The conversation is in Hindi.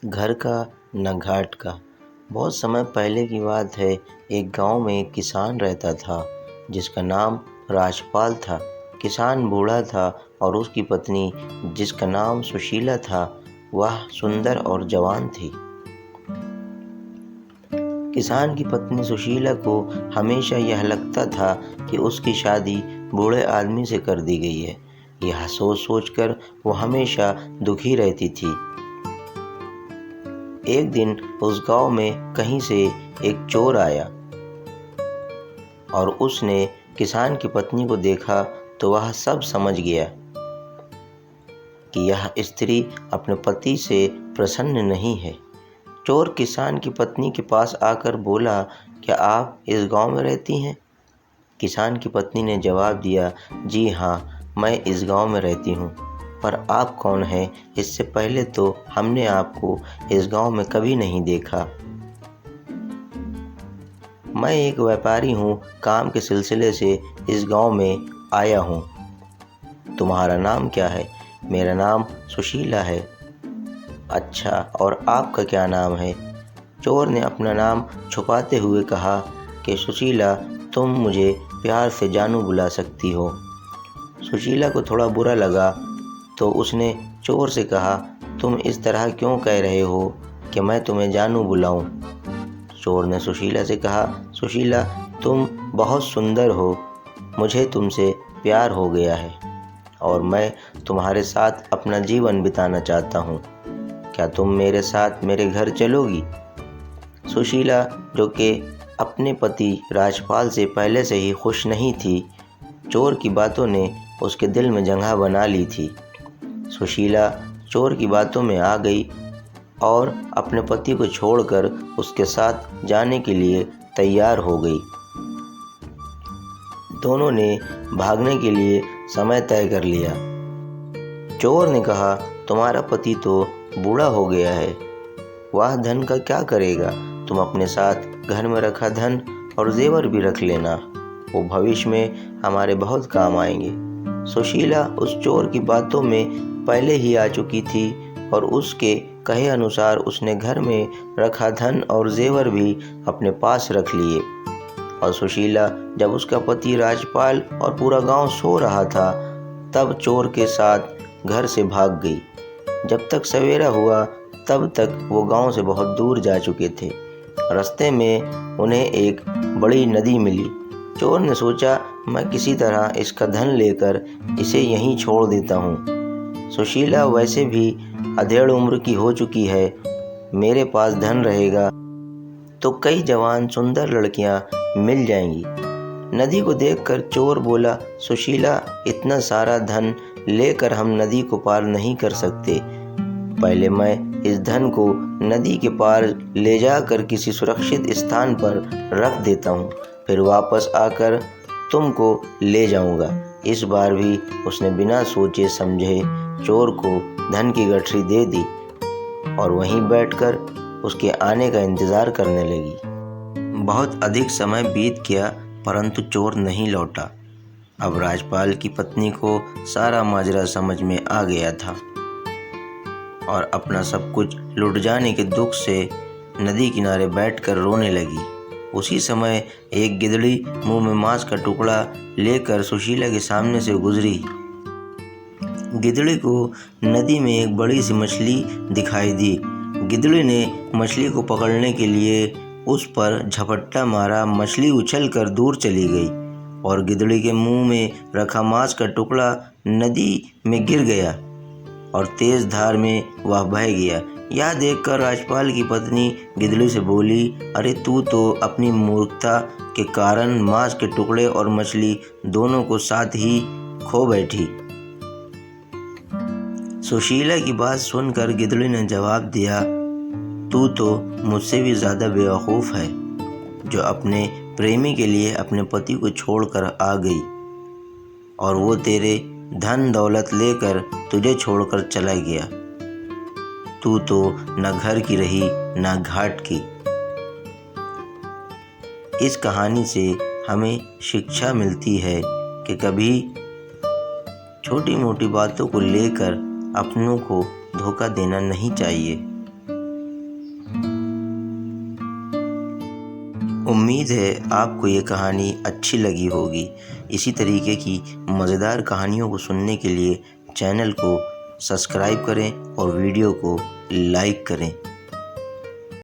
घर का न घाट का। बहुत समय पहले की बात है। एक गांव में एक किसान रहता था जिसका नाम राजपाल था। किसान बूढ़ा था और उसकी पत्नी जिसका नाम सुशीला था वह सुंदर और जवान थी। किसान की पत्नी सुशीला को हमेशा यह लगता था कि उसकी शादी बूढ़े आदमी से कर दी गई है। यह सोच सोच कर वो हमेशा दुखी रहती थी। एक दिन उस गांव में कहीं से एक चोर आया और उसने किसान की पत्नी को देखा तो वह सब समझ गया कि यह स्त्री अपने पति से प्रसन्न नहीं है। चोर किसान की पत्नी के पास आकर बोला, क्या आप इस गांव में रहती हैं? किसान की पत्नी ने जवाब दिया, जी हाँ, मैं इस गांव में रहती हूँ, पर आप कौन हैं? इससे पहले तो हमने आपको इस गांव में कभी नहीं देखा। मैं एक व्यापारी हूँ, काम के सिलसिले से इस गांव में आया हूँ। तुम्हारा नाम क्या है? मेरा नाम सुशीला है। अच्छा, और आपका क्या नाम है? चोर ने अपना नाम छुपाते हुए कहा कि सुशीला, तुम मुझे प्यार से जानू बुला सकती हो। सुशीला को थोड़ा बुरा लगा तो उसने चोर से कहा, तुम इस तरह क्यों कह रहे हो कि मैं तुम्हें जानू बुलाऊं? चोर ने सुशीला से कहा, सुशीला, तुम बहुत सुंदर हो, मुझे तुमसे प्यार हो गया है और मैं तुम्हारे साथ अपना जीवन बिताना चाहता हूँ। क्या तुम मेरे साथ मेरे घर चलोगी? सुशीला, जो कि अपने पति राजपाल से पहले से ही खुश नहीं थी, चोर की बातों ने उसके दिल में जगह बना ली थी। सुशीला चोर की बातों में आ गई और अपने पति को छोड़कर उसके साथ जाने के लिए तैयार हो गई। दोनों ने भागने के लिए समय तय कर लिया। चोर ने कहा, तुम्हारा पति तो बूढ़ा हो गया है, वह धन का क्या करेगा? तुम अपने साथ घर में रखा धन और जेवर भी रख लेना, वो भविष्य में हमारे बहुत काम आएंगे। सुशीला उस चोर की बातों में पहले ही आ चुकी थी और उसके कहे अनुसार उसने घर में रखा धन और जेवर भी अपने पास रख लिए। और सुशीला, जब उसका पति राजपाल और पूरा गांव सो रहा था, तब चोर के साथ घर से भाग गई। जब तक सवेरा हुआ तब तक वो गांव से बहुत दूर जा चुके थे। रास्ते में उन्हें एक बड़ी नदी मिली। चोर ने सोचा, मैं किसी तरह इसका धन लेकर इसे यहीं छोड़ देता हूँ। सुशीला वैसे भी अधेड़ उम्र की हो चुकी है, मेरे पास धन रहेगा तो कई जवान सुंदर लड़कियां मिल जाएंगी। नदी को देखकर चोर बोला, सुशीला, इतना सारा धन लेकर हम नदी को पार नहीं कर सकते। पहले मैं इस धन को नदी के पार ले जाकर किसी सुरक्षित स्थान पर रख देता हूँ, फिर वापस आकर तुमको ले जाऊंगा। इस बार भी उसने बिना सोचे समझे चोर को धन की गठरी दे दी और वहीं बैठकर उसके आने का इंतजार करने लगी। बहुत अधिक समय बीत गया परंतु चोर नहीं लौटा। अब राजपाल की पत्नी को सारा माजरा समझ में आ गया था और अपना सब कुछ लुट जाने के दुख से नदी किनारे बैठकर रोने लगी। उसी समय एक गिदड़ी मुंह में मांस का टुकड़ा लेकर सुशीला के सामने से गुजरी। गिदड़ी को नदी में एक बड़ी सी मछली दिखाई दी। गिदड़ी ने मछली को पकड़ने के लिए उस पर झपट्टा मारा। मछली उछलकर दूर चली गई और गिदड़ी के मुंह में रखा मांस का टुकड़ा नदी में गिर गया और तेज धार में वह बह गया। यह देखकर राजपाल की पत्नी गिदड़ी से बोली, अरे तू तो अपनी मूर्खता के कारण मांस के टुकड़े और मछली दोनों को साथ ही खो बैठी। सुशीला की बात सुनकर गिदड़ी ने जवाब दिया, तू तो मुझसे भी ज़्यादा बेवकूफ़ है जो अपने प्रेमी के लिए अपने पति को छोड़कर आ गई और वो तेरे धन दौलत लेकर तुझे छोड़कर चला गया। तू तो न घर की रही न घाट की। इस कहानी से हमें शिक्षा मिलती है कि कभी छोटी मोटी बातों को लेकर अपनों को धोखा देना नहीं चाहिए। उम्मीद है आपको ये कहानी अच्छी लगी होगी। इसी तरीके की मज़ेदार कहानियों को सुनने के लिए चैनल को सब्सक्राइब करें और वीडियो को लाइक करें।